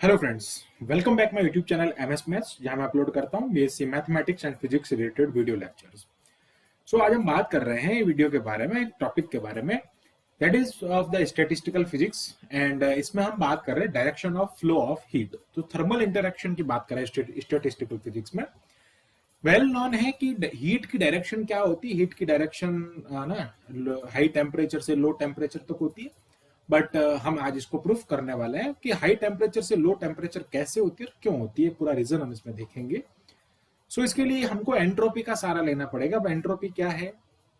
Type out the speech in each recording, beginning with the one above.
Hello friends, welcome back my YouTube channel MS maths, जहां मैं upload करता हूं बीएससी मैथमेटिक्स एंड फिजिक्स से रिलेटेड वीडियो लेक्चर्स। सो आज हम बात कर रहे हैं वीडियो के बारे में, एक टॉपिक के बारे में, that is of the statistical physics. And इसमें हम बात कर रहे हैं direction of flow of heat. तो थर्मल इंटरेक्शन की बात कर रहे हैं स्टैटिस्टिकल फिजिक्स में। वेल नोन है कि हीट की डायरेक्शन क्या होती है। हीट की डायरेक्शन ना हाई टेम्परेचर से लो टेम्परेचर तक होती है। बट हम आज इसको प्रूफ करने वाले हैं कि हाई टेम्परेचर से लो टेम्परेचर कैसे होती है और क्यों होती है, पूरा रीजन हम इसमें देखेंगे। सो इसके लिए हमको एंट्रोपी का सहारा लेना पड़ेगा। अब एंट्रोपी क्या है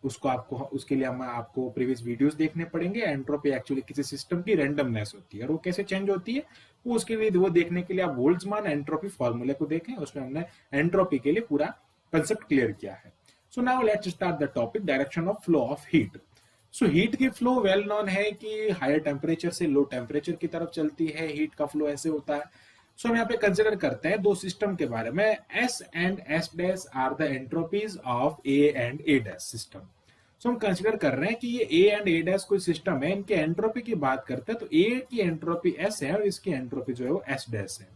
उसको आपको उसके लिए हम आपको प्रीवियस वीडियोस देखने पड़ेंगे। एंट्रोपी एक्चुअली किसी सिस्टम की रैंडमनेस होती है और वो कैसे चेंज होती है वो उसके लिए वो देखने के लिए आप बोल्ट्जमान एंट्रोपी फॉर्मूले को देखें। उसमें हमने एंट्रोपी के लिए पूरा कंसेप्ट क्लियर किया है। So now let's start the topic direction of flow of heat. So heat की फ्लो वेल नोन है कि हायर टेम्परेचर से लो टेम्परेचर की तरफ चलती है। हीट का फ्लो ऐसे होता है। सो हम यहाँ पे कंसिडर करते हैं दो सिस्टम के बारे में। S and S dash are the entropies of A and A dash system. So हम कंसिडर कर रहे हैं कि ये ए एंड ए डैश कोई सिस्टम है, इनके एंट्रोपी की बात करते हैं तो ए की एंट्रोपी एस है और इसकी एंट्रोपी जो है वो एस डैश है।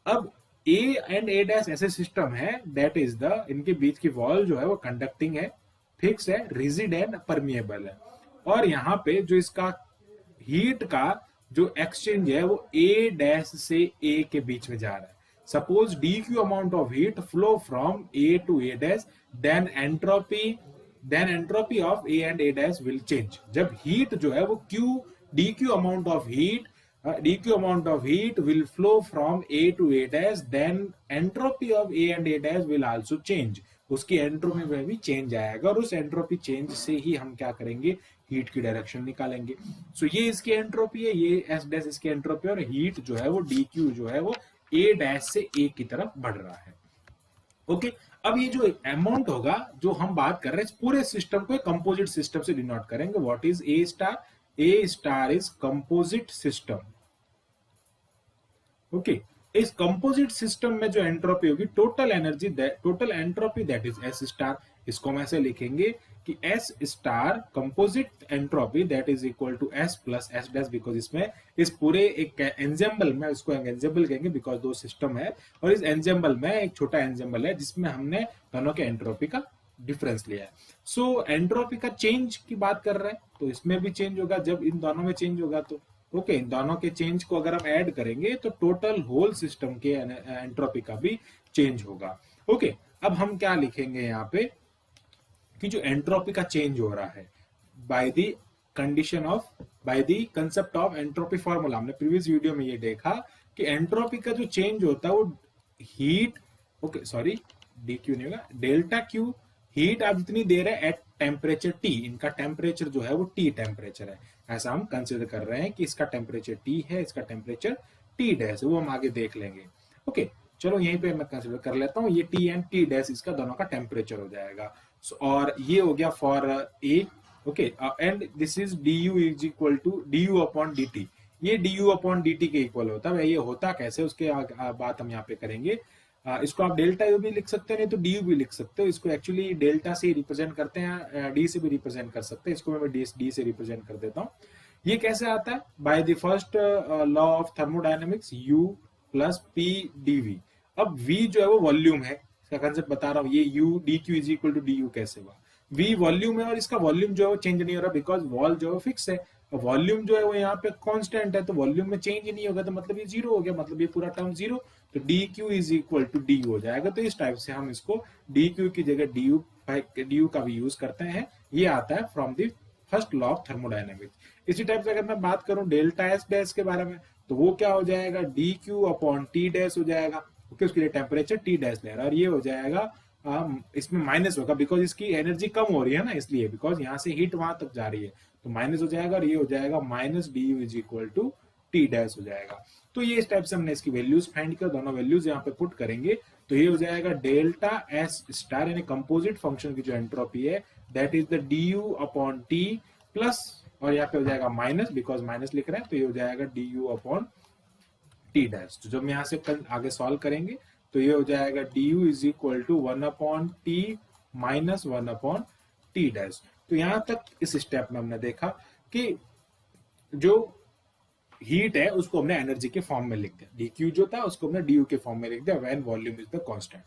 अब ए एंड ए डैश ऐसे सिस्टम है दैट इज द इनके बीच की वॉल जो है वो कंडक्टिंग है, फिक्स है, रिजिड एंड परमिएबल है। और यहाँ पे जो इसका हीट का जो एक्सचेंज है वो ए डैश से ए के बीच में जा रहा है। Suppose D Q amount of heat flow from A to A dash, then entropy of A and A dash will change. जब हीट जो है वो Q D Q amount of heat dq amount of heat will flow from a to a dash, then entropy of a and a dash will also change। उसकी entropy में भी change आएगा और उस एंट्रोपी चेंज से ही हम क्या करेंगे, हीट की डायरेक्शन निकालेंगे। सो ये इसकी एंट्रोपी है, ये एस डैश इसकी एंट्रोपी और हीट जो है वो डी क्यू जो है वो ए डैश से ए की तरफ बढ़ रहा है। ओके अब ये जो अमाउंट होगा जो हम बात कर रहे हैं इस पूरे सिस्टम को कंपोजिट सिस्टम से डिनोट करेंगे। What is A star? A star is composite system. Okay इस कंपोजिट सिस्टम में जो एंट्रोपी होगी, total energy, total entropy that is S star. इसको हम ऐसे लिखेंगे कि S star composite entropy that is equal to S plus S dash, because इसमें इस पूरे एक एंजेम्बल में, इसको एंजेम्बल कहेंगे बिकॉज दो सिस्टम है और इस एंजेम्बल में एक छोटा एंजेम्बल है जिसमें हमने दोनों के एंट्रोपी का डिफरेंस लिया है। सो एंट्रोपी का चेंज की बात कर रहे हैं तो इसमें भी चेंज होगा जब इन दोनों में चेंज होगा। तो ओके इन दोनों के चेंज को अगर हम ऐड करेंगे तो टोटल होल सिस्टम के एंट्रोपी का भी चेंज होगा। ओके अब हम क्या लिखेंगे यहाँ पे कि जो एंट्रोपी का चेंज हो रहा है by the condition of, by the concept of entropy formula. हमने प्रीवियस वीडियो में ये देखा कि एंट्रोपी का जो चेंज होता है वो heat, okay sorry D Q नहीं होगा, डेल्टा क्यू हीट आप जितनी दे रहे हैं एट टेम्परेचर टी, इनका टेम्परेचर जो है वो टी टेम्परेचर है, ऐसा हम कंसिडर कर रहे हैं कि इसका टेम्परेचर टी है, इसका टेम्परेचर टी डैश है, वो हम आगे देख लेंगे। ओके चलो यहीं पे मैं कंसिडर कर लेता हूँ, ये टी एंड टी डैश इसका दोनों का टेम्परेचर हो जाएगा। और ये हो गया for A. Okay and this is D U is equal to D U upon D T. ये D U upon D T के इक्वल होता है। ये होता कैसे उसके बात हम यहाँ पे करेंगे। इसको आप डेल्टा यू भी लिख सकते हैं, नहीं तो डी यू भी लिख सकते हो। इसको एक्चुअली डेल्टा से रिप्रेजेंट करते हैं, डी से भी रिप्रेजेंट कर सकते हैं। इसको मैं डी से रिप्रेजेंट कर देता हूँ। ये कैसे आता है? By the first law of thermodynamics, U plus P D V. अब v जो है वो वॉल्यूम है, इसका कंसेप्ट बता रहा हूँ। ये u D Q is equal to D U कैसे हुआ? v वॉल्यूम है और इसका वॉल्यूम जो है वो चेंज नहीं हो रहा बिकॉज वॉल जो है फिक्स है। वॉल्यूम जो है वो यहाँ पे कांस्टेंट है तो वॉल्यूम में चेंज ही नहीं होगा, तो मतलब ये जीरो हो गया, मतलब ये पूरा टर्म जीरो। तो D Q is equal to D U हो जाएगा। तो इस टाइप से हम इसको डी क्यू की जगह डी यू का भी यूज करते हैं। ये आता है from the first law of thermodynamics. इसी टाइप से अगर मैं बात करूं डेल्टा एस डैश के बारे में तो वो क्या हो जाएगा, D Q upon T dash हो जाएगा। ओके उसके लिए टेम्परेचर टी डैश ले रहा है और ये हो जाएगा इसमें माइनस होगा बिकॉज इसकी एनर्जी कम हो रही है ना, इसलिए बिकॉज यहाँ से हीट वहां तक जा रही है तो माइनस हो जाएगा और ये हो जाएगा minus D U is equal to T dash हो जाएगा। तो ये इस टाइप से हमने इसकी वैल्यूज फाइंड कर, दोनों वैल्यूज यहाँ पे पुट करेंगे तो ये हो जाएगा डेल्टा एस स्टार यानी कंपोजिट फंक्शन की जो एंट्रोपी है that is the D U upon T plus, और यहाँ पे हो जाएगा माइनस बिकॉज माइनस लिख रहे हैं तो ये हो जाएगा D U upon T dash. तो जब हम यहाँ से आगे सॉल्व करेंगे तो ये हो जाएगा D U is equal to one upon T minus one upon T dash. तो यहां तक इस स्टेप में हमने देखा कि जो हीट है उसको हमने एनर्जी के फॉर्म में लिख दिया, dq जो था उसको हमने du के फॉर्म में लिख दिया when volume is the constant.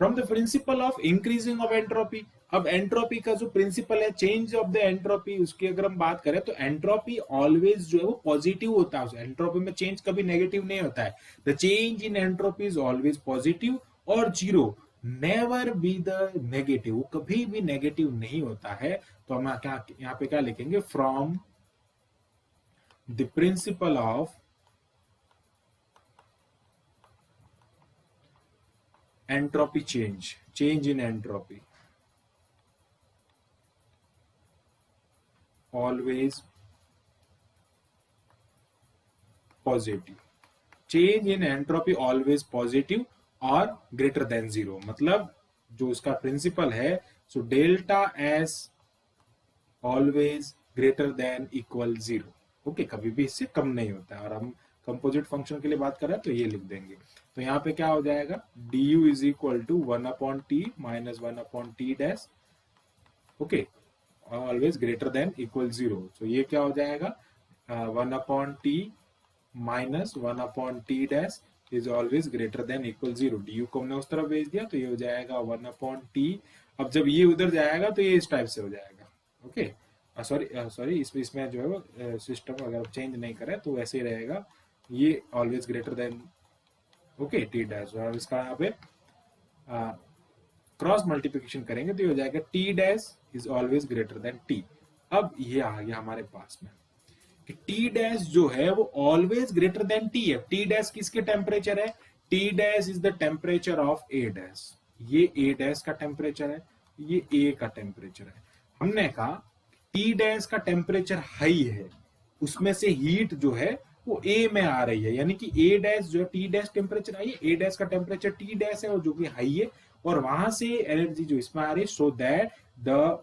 From the principle of increasing of entropy, अब एंट्रोपी का जो प्रिंसिपल है चेंज ऑफ द एंट्रोपी, उसकी अगर हम बात करें तो एंट्रोपी ऑलवेज जो है वो पॉजिटिव होता है, एंट्रोपी में चेंज कभी नेगेटिव नहीं होता है। The change in entropy is always positive और zero never be the negative, कभी भी नेगेटिव नहीं होता है। तो हम क्या यहाँ पे क्या लिखेंगे, from the principle of entropy change in entropy always positive, change in entropy always positive और greater than zero, मतलब जो उसका प्रिंसिपल है so delta S always greater than equal zero. Okay, कभी भी इससे कम नहीं होता है। और हम कंपोजिट फंक्शन के लिए बात कर रहे हैं तो ये लिख देंगे। तो यहाँ पे क्या हो जाएगा, du is equal to 1/t minus 1/t dash, okay, always greater than equal zero. तो ये क्या हो जाएगा, 1/t minus 1/t dash is always greater than equal zero. du को हमने उस तरफ भेज दिया तो ये हो जाएगा 1/t। अब जब ये उधर जाएगा तो ये इस टाइप से हो जाएगा। ओके, सॉरी इसमें जो है वो सिस्टम अगर चेंज नहीं करे तो वैसे ही रहेगा, ये always greater then okay T dash, और इसका यहाँ पे क्रॉस मल्टीप्लिकेशन करेंगे तो ये हो जाएगा T dash is always greater then T. अब ये आ गया हमारे पास में कि टी डैश जो है वो ऑलवेज ग्रेटर देन टी है। टी डैश किसके टेम्परेचर है, T dash is the temperature of A dash, ये ए डैश का टेम्परेचर है, ये ए का टेम्परेचर है। हमने कहा टी डैश का टेम्परेचर हाई है, उसमें से हीट जो है वो ए में आ रही है, यानी कि ए डैश जो टी डैश टेम्परेचर आई है, ए डैश का टेम्परेचर टी डैश है और जो कि हाई है, और वहां से एनर्जी जो इसमें आ रही है, so that the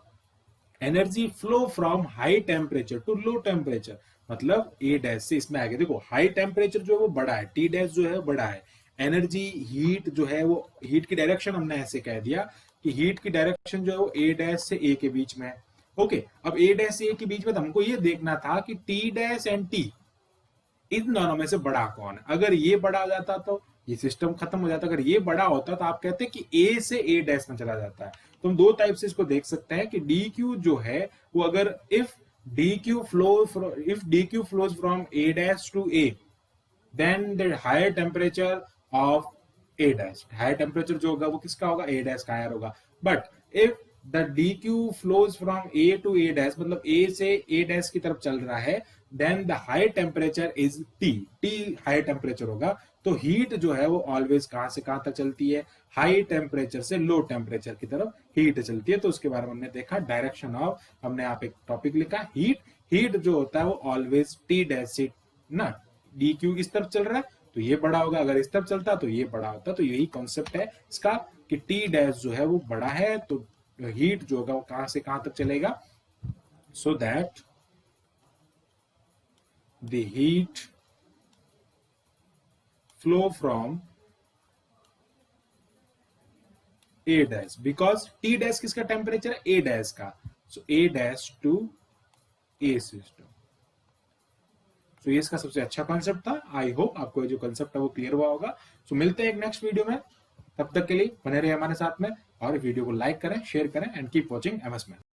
energy flow from high temperature to low temperature, मतलब ए डैश से इसमें आ गया। देखो हाई टेम्परेचर जो है वो बड़ा है, टी डैश जो है बड़ा है, एनर्जी हीट जो है वो, हीट की डायरेक्शन हमने ऐसे कह दिया कि हीट की डायरेक्शन जो है वो ए डैश से ए के बीच में है। ओके, अब ए डैश से ए के बीच में तो हमको ये देखना था कि टी डैश एंड टी इन दोनों में से बड़ा कौन है। अगर ये बड़ा हो जाता तो ये सिस्टम खत्म हो जाता, अगर ये बड़ा होता तो आप कहते हैं कि ए से ए डैश में चला जाता है। तो हम दो टाइप से इसको देख सकते हैं कि डी क्यू जो है वो अगर if D Q flows from A dash to A, then the higher temperature of A dash, higher temperature जो होगा वो किसका होगा, ए डैश का हायर होगा। But if the D Q flows from A to A dash, मतलब A से ए dash की तरफ चल रहा है, then the high temperature is T, T high temperature होगा। तो हीट जो है वो ऑलवेज कहां से कहां तक चलती है, हाई टेम्परेचर से लो टेम्परेचर की तरफ हीट चलती है। तो उसके बारे में हमने देखा डायरेक्शन ऑफ, हमने यहाँ पे एक टॉपिक लिखा हीट, हीट जो होता है वो ऑलवेज टी डैश से ना, डी क्यू इस तरफ चल रहा है तो ये बड़ा होगा, अगर इस तरफ चलता तो ये बड़ा होता। तो यही कॉन्सेप्ट है इसका कि टी डैश जो है वो बड़ा है तो हीट जो होगा वो कहां से कहां तक चलेगा, so that the heat flow from A dash, because T dash किसका टेम्परेचर है, A dash का, so A dash to A system. तो ये इसका सबसे अच्छा कॉन्सेप्ट था। आई होप आपको जो कॉन्सेप्ट है वो क्लियर हुआ होगा। सो मिलते हैं एक नेक्स्ट वीडियो में, तब तक के लिए बने रहिए हमारे साथ में, और वीडियो को लाइक करें, शेयर करें and keep watching MS math.